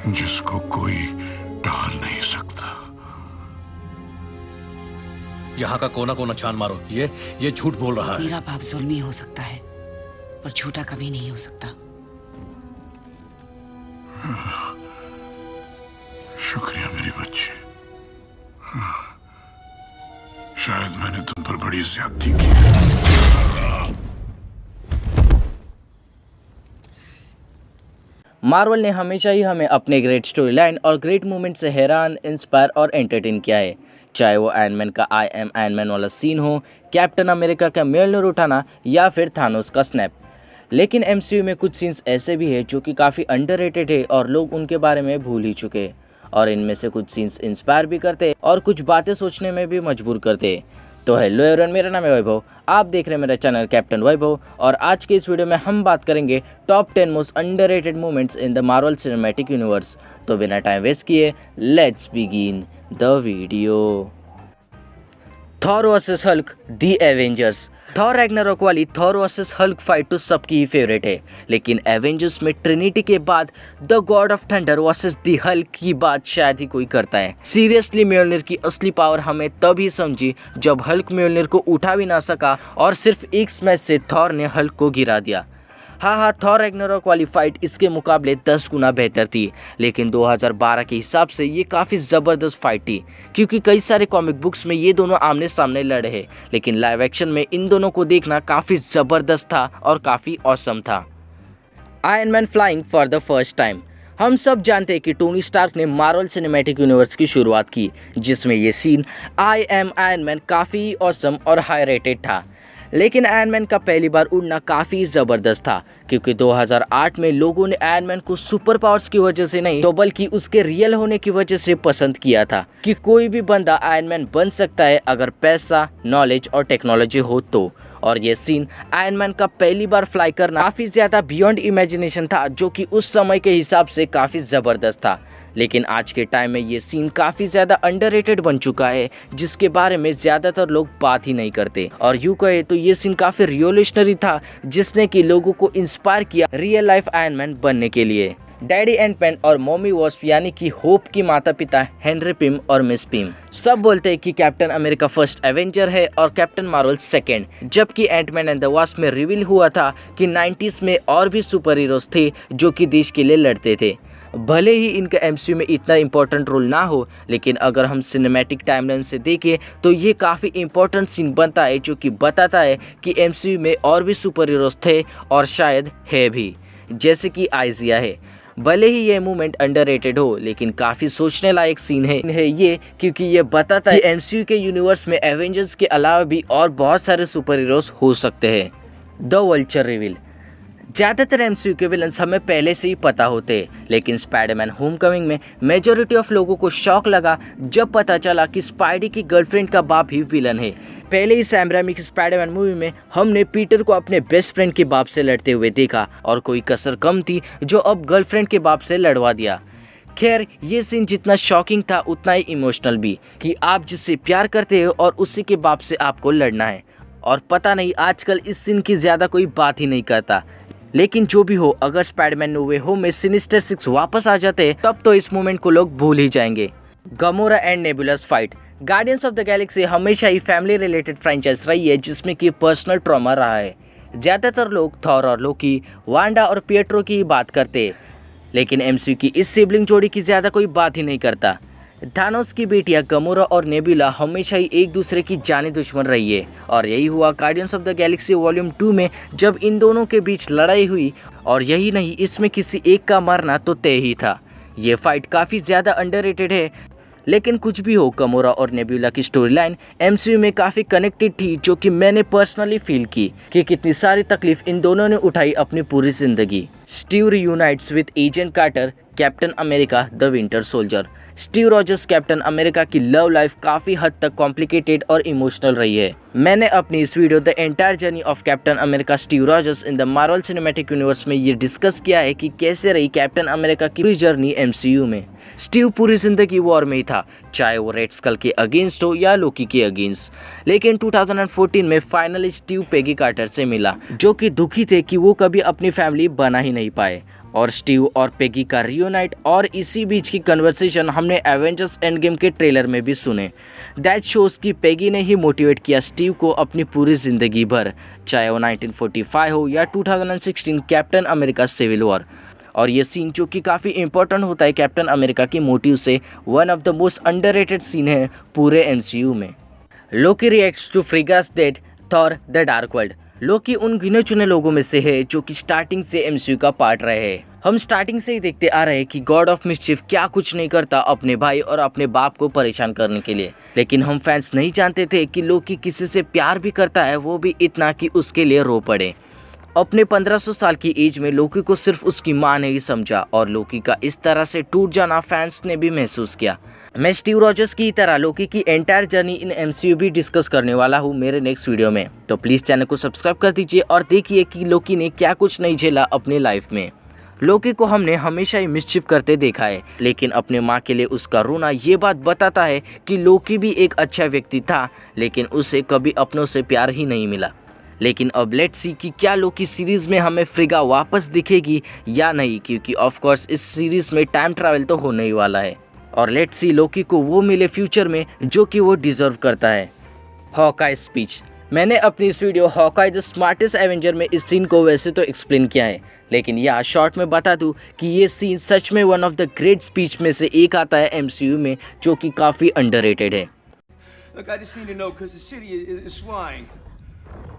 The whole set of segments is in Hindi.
जिसको कोई टाल नहीं सकता। यहाँ का कोना कोना छान मारो, ये झूठ बोल रहा है। मेरा बाप जुल्मी हो सकता है पर झूठा कभी नहीं हो सकता। शुक्रिया मेरी बच्ची। शायद मैंने तुम पर बड़ी ज्यादती की। मार्वल ने हमेशा ही हमें अपने ग्रेट स्टोरी लाइन और ग्रेट मूवमेंट से हैरान, इंस्पायर और एंटरटेन किया है। चाहे वो आयरन मैन का आई एम आयरन मैन वाला सीन हो, कैप्टन अमेरिका का म्योलनर उठाना या फिर थानोस का स्नैप। लेकिन एमसीयू में कुछ सीन्स ऐसे भी है जो कि काफ़ी अंडररेटेड है और लोग उनके बारे में भूल ही चुके हैं। और इनमें से कुछ सीन्स इंस्पायर भी करते और कुछ बातें सोचने में भी मजबूर करते। तो हेलो एवरीवन, मेरा नाम है वैभव, आप देख रहे हैं मेरा चैनल कैप्टन वैभव। और आज के इस वीडियो में हम बात करेंगे top 10 most underrated moments in the Marvel Cinematic universe. तो बिना टाइम वेस्ट किए let's begin the video. Thor versus Hulk, the Avengers. Thor Ragnarok वाली थॉर वर्सेस हल्क फाइट तो सबकी ही फेवरेट है, लेकिन एवेंजर्स में ट्रिनिटी के बाद the God of thunder versus the Hulk की बात शायद ही कोई करता है। सीरियसली म्योलनर की असली पावर हमें तभी समझी जब हल्क म्योलनर को उठा भी ना सका और सिर्फ एक स्मैश से थॉर ने हल्क को गिरा दिया। हाँ, थॉर रैग्नारोक वाली फाइट इसके मुकाबले 10 गुना बेहतर थी, लेकिन 2012 के हिसाब से ये काफ़ी ज़बरदस्त फाइट थी क्योंकि कई सारे कॉमिक बुक्स में ये दोनों आमने सामने लड़े हैं, लेकिन लाइव एक्शन में इन दोनों को देखना काफ़ी ज़बरदस्त था और काफ़ी ऑसम था। Iron Man flying for the first time. हम सब जानते हैं कि टोनी स्टार्क ने मार्वल सिनेमैटिक यूनिवर्स की शुरुआत की, जिसमें ये scene I am Iron Man काफ़ी ऑसम और हाई रेटेड था। लेकिन आयरन मैन का पहली बार उड़ना काफ़ी ज़बरदस्त था क्योंकि 2008 में लोगों ने आयरन मैन को सुपर पावर्स की वजह से नहीं तो बल्कि उसके रियल होने की वजह से पसंद किया था कि कोई भी बंदा आयरन मैन बन सकता है अगर पैसा, नॉलेज और टेक्नोलॉजी हो तो। और ये सीन आयरन मैन का पहली बार फ्लाई करना काफ़ी ज़्यादा बियॉन्ड इमेजिनेशन था, जो कि उस समय के हिसाब से काफ़ी ज़बरदस्त था। लेकिन आज के टाइम में ये सीन काफ़ी ज़्यादा अंडररेटेड बन चुका है, जिसके बारे में ज़्यादातर लोग बात ही नहीं करते। और यूँ कहे तो ये सीन काफ़ी रिवोल्यूशनरी था, जिसने कि लोगों को इंस्पायर किया रियल लाइफ आयरन मैन बनने के लिए। डैडी एंटमैन और मॉमी वॉस्प यानी कि होप की माता पिता हेनरी पिम और मिस पिम सब बोलते हैं कि कैप्टन अमेरिका फर्स्ट एवेंजर है और कैप्टन मार्वल सेकेंड, जबकि एंटमैन एंड द वास्प में रिवील हुआ था कि 90s में और भी सुपर हीरोज थे जो कि देश के लिए लड़ते थे। भले ही इनका एमसीयू में इतना इम्पोर्टेंट रोल ना हो, लेकिन अगर हम सिनेमैटिक टाइमलाइन से देखें तो ये काफ़ी इम्पोर्टेंट सीन बनता है जो कि बताता है कि एमसीयू में और भी सुपर हीरोज थे और शायद है भी, जैसे कि आइजिया है। भले ही ये मूवमेंट अंडररेटेड हो, लेकिन काफ़ी सोचने लायक सीन है ये, क्योंकि ये बताता है एमसीयू के यूनिवर्स में एवेंजर्स के अलावा भी और बहुत सारे सुपर हीरोज हो सकते हैं। The vulture reveal. ज़्यादातर एमसीयू के विलन्स हमें पहले से ही पता होते हैं, लेकिन स्पाइडरमैन होमकमिंग में मेजॉरिटी ऑफ लोगों को शॉक लगा जब पता चला कि स्पाइडी की गर्लफ्रेंड का बाप ही विलन है। पहले ही सैम रेमी की स्पाइडरमैन मूवी में हमने पीटर को अपने बेस्ट फ्रेंड के बाप से लड़ते हुए देखा और कोई कसर कम थी जो अब गर्लफ्रेंड के बाप से लड़वा दिया। खैर, ये सीन जितना शॉकिंग था उतना ही इमोशनल भी, कि आप जिससे प्यार करते हो और उसी के बाप से आपको लड़ना है। और पता नहीं आजकल इस सीन की ज़्यादा कोई बात ही नहीं करता, लेकिन जो भी हो, अगर स्पाइडरमैन नो वे होम में सिनिस्टर 6 वापस आ जाते तब तो इस मोमेंट को लोग भूल ही जाएंगे। Gamora and Nebula's fight. Guardians of the Galaxy हमेशा ही फैमिली रिलेटेड फ्रेंचाइज रही है, जिसमें कि पर्सनल ट्रॉमा रहा है। ज़्यादातर लोग थॉर और लोकी, वांडा और पिएट्रो की ही बात करते हैं, लेकिन एमसीयू की इस सिबलिंग जोड़ी की ज़्यादा कोई बात ही नहीं करता। थानोस की बेटियां गमोरा और नेबुला हमेशा ही एक दूसरे की जानी दुश्मन रही है, और यही हुआ guardians of the Galaxy volume 2 में जब इन दोनों के बीच लड़ाई हुई। और यही नहीं, इसमें किसी एक का मरना तो तय ही था। ये फाइट काफ़ी ज़्यादा अंडररेटेड है, लेकिन कुछ भी हो, गमोरा और नेबुला की स्टोरी लाइन एमसीयू में काफ़ी कनेक्टेड थी, जो कि मैंने पर्सनली फील की कि कितनी सारी तकलीफ इन दोनों ने उठाई अपनी पूरी ज़िंदगी। Steve reunites with Agent Carter, Captain America the Winter Soldier. Steve Rogers Captain America की लव लाइफ काफ़ी हद तक कॉम्प्लिकेटेड और इमोशनल रही है। मैंने अपनी इस video the entire journey of captain America Steve Rogers in the Marvel Cinematic universe में ये डिस्कस किया है कि कैसे रही कैप्टन अमेरिका की पूरी जर्नी एमसीयू में। स्टीव पूरी जिंदगी वॉर में ही था, चाहे वो रेड स्कल के अगेंस्ट हो या लोकी के अगेंस्ट। लेकिन 2014 में फाइनली स्टीव पेगी कार्टर से मिला, जो कि दुखी थे कि वो कभी अपनी फैमिली बना ही नहीं पाए। और स्टीव और पेगी का रियूनाइट, और इसी बीच की कन्वर्सेशन हमने एवेंजर्स एंड गेम के ट्रेलर में भी सुने। दैट शोज कि पेगी ने ही मोटिवेट किया स्टीव को अपनी पूरी ज़िंदगी भर, चाहे वो 1945 हो या 2016 कैप्टन अमेरिका सिविल वॉर। और ये सीन जो कि काफ़ी इंपॉर्टेंट होता है कैप्टन अमेरिका के मोटिव से, one of the most underrated scene है पूरे MCU में। Loki reacts to Frigga's dead Thor the Dark World. Loki उन गिने चुने लोगों में से है जो कि स्टार्टिंग से MCU का पार्ट रहे हैं। हम स्टार्टिंग से ही देखते आ रहे हैं कि गॉड ऑफ मिस्चिफ क्या कुछ नहीं करता अपने भाई और अपने बाप को परेशान करने के लिए, लेकिन हम फैंस नहीं जानते थे कि लोकी किसी से प्यार भी करता है, वो भी इतना कि उसके लिए रो पड़े। अपने 1500 साल की एज में लोकी को सिर्फ उसकी माँ ने ही समझा, और लोकी का इस तरह से टूट जाना फैंस ने भी महसूस किया। मैं स्टीव रॉजर्स की तरह लोकी की एंटायर जर्नी इन MCU भी डिस्कस करने वाला हूँ मेरे नेक्स्ट वीडियो में, तो प्लीज़ चैनल को सब्सक्राइब कर दीजिए और देखिए कि लोकी ने क्या कुछ नहीं झेला अपनी लाइफ में। लोकी को हमने हमेशा ही मिसचिफ करते देखा है, लेकिन अपने माँ के लिए उसका रोना ये बात बताता है कि लोकी भी एक अच्छा व्यक्ति था, लेकिन उसे कभी अपनों से प्यार ही नहीं मिला। लेकिन अब लेट्स सी कि क्या लोकी सीरीज़ में हमें फ्रिगा वापस दिखेगी या नहीं, क्योंकि ऑफ कोर्स इस सीरीज़ में टाइम ट्रैवल तो होने ही वाला है। और लेट्स सी लोकी को वो मिले फ्यूचर में जो कि वो डिज़र्व करता है। Hawkeye speech. मैंने अपनी इस video Hawkeye the smartest Avenger में इस सीन को वैसे तो एक्सप्लेन किया है, लेकिन यहाँ शॉर्ट में बता दूँ कि ये सीन सच में one of the great speech में से एक आता है MCU में, जो कि काफ़ी अंडररेटेड है। Look, I just need to know because the city is flying.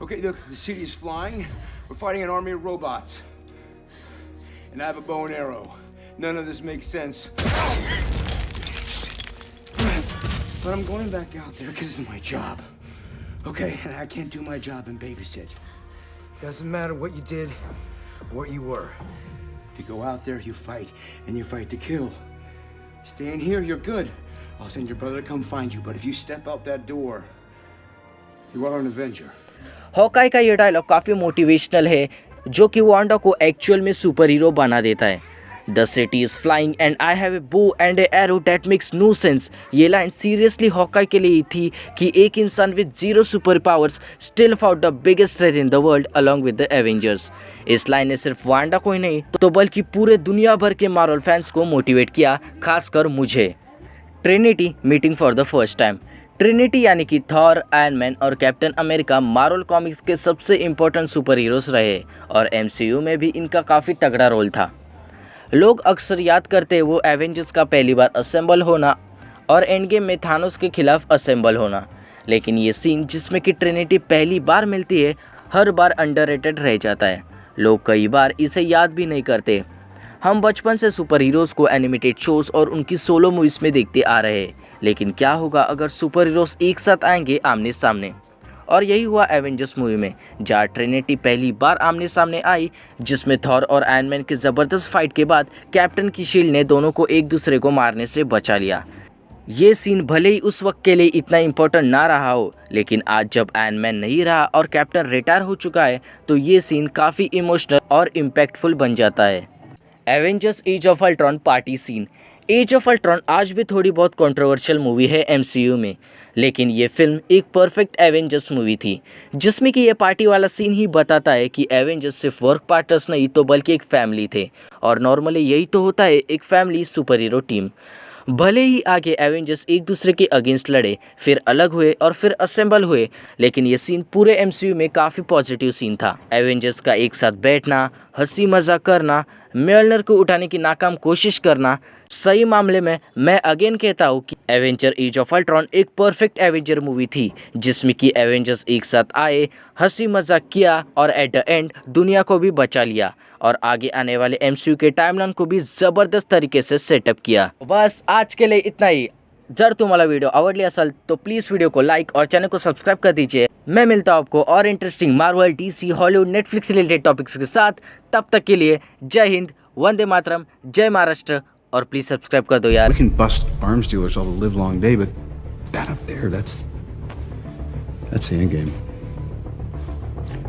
Okay, look, the city is flying. We're fighting an army of robots. And I have a bow and arrow. None of this makes sense. But I'm going back out there because this is my job. Okay, and I can't do my job and babysit. Doesn't matter what you did, what you were. If you go out there, you fight, and you fight to kill. Stay in here, you're good. I'll send your brother to come find you, but if you step out that door, you are an Avenger. Hawkeye का ये डायलॉग काफ़ी मोटिवेशनल है, जो कि वांडा को एक्चुअल में सुपर हीरो बना देता है। The city is flying and I have a bow and a arrow that makes no sense. ये लाइन सीरियसली हॉकाई के लिए ही थी कि एक इंसान with 0 super powers still fought the biggest threat in the world along with the Avengers. इस लाइन ने सिर्फ वांडा को ही नहीं तो बल्कि पूरे दुनिया भर के मार्वल फैंस को मोटिवेट किया, खासकर मुझे। Trinity meeting for the first time. Trinity यानी कि थॉर, आयरन मैन और कैप्टन अमेरिका मार्वल कॉमिक्स के सबसे इम्पोर्टेंट सुपर हीरोज़ रहे, और MCU में भी इनका काफ़ी तगड़ा रोल था। लोग अक्सर याद करते वो एवेंजर्स का पहली बार असेंबल होना और एंड गेम में थानोस के खिलाफ असेंबल होना, लेकिन ये सीन जिसमें कि ट्रिनिटी पहली बार मिलती है हर बार अंडररेटेड रह जाता है। लोग कई बार इसे याद भी नहीं करते। हम बचपन से सुपर हीरोज़ को एनिमेटेड शोज़ और उनकी सोलो मूवीज़ में देखते आ रहे हैं, लेकिन क्या होगा अगर सुपर हीरोज़ एक साथ आएंगे आमने सामने? और यही हुआ एवेंजर्स मूवी में, जहाँ ट्रिनिटी पहली बार आमने सामने आई, जिसमें थॉर और आयरन मैन के ज़बरदस्त फाइट के बाद कैप्टन की शील्ड ने दोनों को एक दूसरे को मारने से बचा लिया। ये सीन भले ही उस वक्त के लिए इतना इम्पोर्टेंट ना रहा हो, लेकिन आज जब आयरन मैन नहीं रहा और कैप्टन रिटायर हो चुका है, तो ये सीन काफ़ी इमोशनल और इम्पैक्टफुल बन जाता है। Avengers Age of Ultron party scene. Age of Ultron आज भी थोड़ी बहुत कंट्रोवर्शियल मूवी है MCU में, लेकिन ये फिल्म एक परफेक्ट एवेंजर्स मूवी थी, जिसमें कि ये पार्टी वाला सीन ही बताता है कि एवेंजर्स सिर्फ वर्क पार्टनर्स नहीं तो बल्कि एक फैमिली थे, और नॉर्मली यही तो होता है एक फैमिली सुपर हीरो टीम। भले ही आगे एवेंजर्स एक दूसरे के अगेंस्ट लड़े, फिर अलग हुए और फिर असेंबल हुए, लेकिन ये सीन पूरे MCU में काफ़ी पॉजिटिव सीन था। एवेंजर्स का एक साथ बैठना, हंसी मजाक करना, म्योलनर को उठाने की नाकाम कोशिश करना। सही मामले में मैं अगेन कहता हूँ कि एवेंजर एज ऑफ अल्ट्रॉन एक परफेक्ट एवेंजर मूवी थी, जिसमें कि एवेंजर्स एक साथ आए, हंसी मजाक किया और एट द एंड दुनिया को भी बचा लिया, और आगे आने वाले MCU के टाइमलाइन को भी ज़बरदस्त तरीके से सेटअप किया। बस आज के लिए इतना ही। जर तुम्हाला व्हिडिओ आवडली असेल तो प्लीज़ वीडियो को लाइक और चैनल को सब्सक्राइब कर दीजिए। मैं मिलता हूँ आपको और interesting Marvel, DC, Hollywood, Netflix related topics के साथ। तब तक के लिए जय हिंद, वंदे मातरम, जय महाराष्ट्र, और प्लीज़ सब्सक्राइब कर दो यार। We can bust arms dealers all the live long day, but that up there, that's the end game.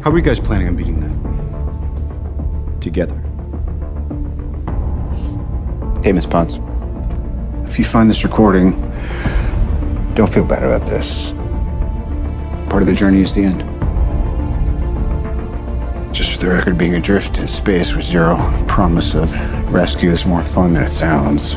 How are you guys planning on beating that? Together. Hey, Miss Potts. If you find this recording, don't feel bad about this. Part of the journey is the end. Just for the record, being adrift in space with zero promise of rescue is more fun than it sounds.